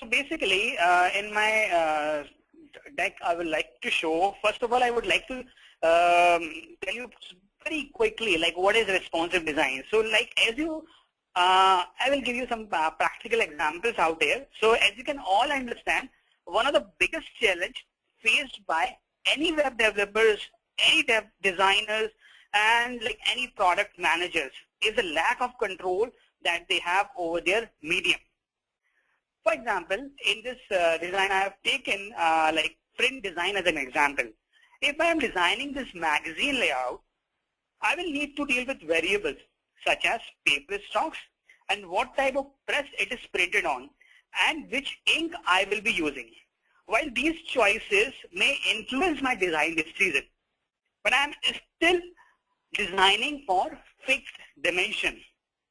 So basically, in my deck, I would like to show, first of all, I would like to tell you very quickly, like what is responsive design. So like as you, I will give you some practical examples out there. So as you can all understand, one of the biggest challenge faced by any web developers, any web designers, and like any product managers is a lack of control that they have over their medium. For example, in this design, I have taken like print design as an example. If I am designing this magazine layout, I will need to deal with variables such as paper stocks and what type of press it is printed on and which ink I will be using. While these choices may influence my design decision, but I am still designing for fixed dimension.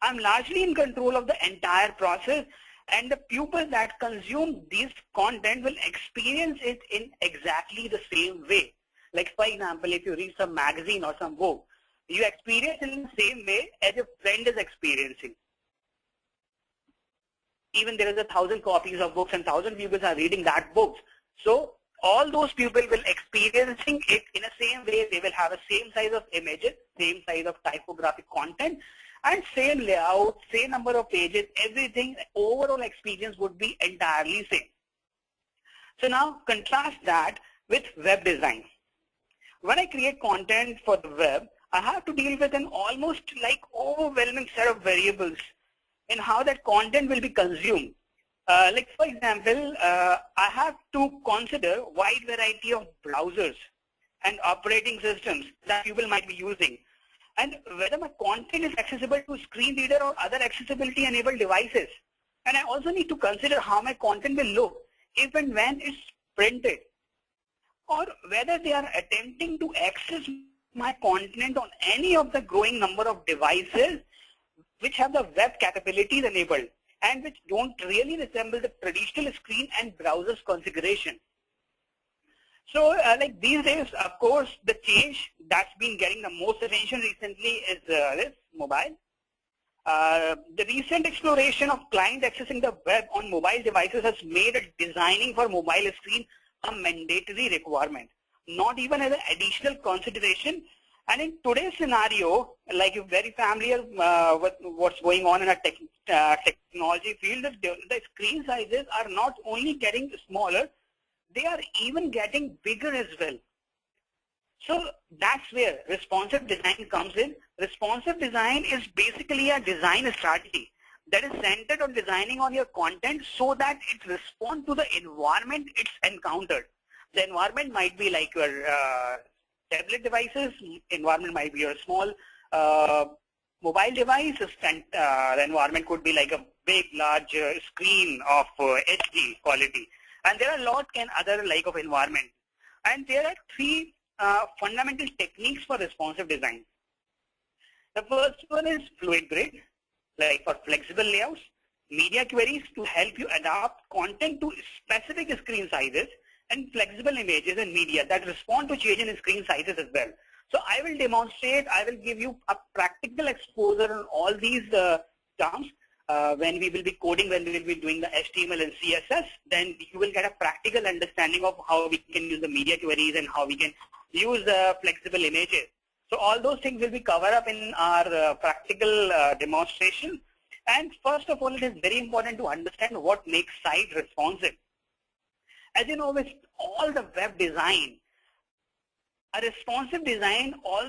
I'm largely in control of the entire process, and the pupils that consume these content will experience it in exactly the same way. Like for example, if you read some magazine or some book, you experience it in the same way as your friend is experiencing. Even there is 1,000 copies of books and 1,000 pupils are reading that book. So all those people will experiencing it in the same way. They will have the same size of images, same size of typographic content, and same layout, same number of pages, everything, overall experience would be entirely same. So now contrast that with web design. When I create content for the web, I have to deal with an almost like overwhelming set of variables in how that content will be consumed. Like for example, I have to consider wide variety of browsers and operating systems that people might be using, and whether my content is accessible to screen reader or other accessibility enabled devices. And I also need to consider how my content will look if and when it's printed, or whether they are attempting to access my content on any of the growing number of devices which have the web capabilities enabled and which don't really resemble the traditional screen and browser's configuration. So like these days, of course, the change that's been getting the most attention recently is this mobile. The recent exploration of client accessing the web on mobile devices has made designing for mobile screen a mandatory requirement, not even as an additional consideration. And in today's scenario, like you're very familiar with what's going on in a technology field, the screen sizes are not only getting smaller, they are even getting bigger as well. So that's where responsive design comes in. Responsive design is basically a design strategy that is centered on designing on your content so that it responds to the environment it's encountered. The environment might be like your tablet devices, environment might be your small mobile device, and the environment could be like a big, large screen of HD quality. And there are a lot of other like of environment. And there are three fundamental techniques for responsive design. The first one is fluid grid, like for flexible layouts, media queries to help you adapt content to specific screen sizes, and flexible images and media that respond to change in screen sizes as well. So I will demonstrate, I will give you a practical exposure on all these terms. When we will be coding, when we will be doing the HTML and CSS, then you will get a practical understanding of how we can use the media queries and how we can use flexible images. So all those things will be covered up in our practical demonstration. And first of all, it is very important to understand what makes site responsive. As you know, with all the web design, a responsive design also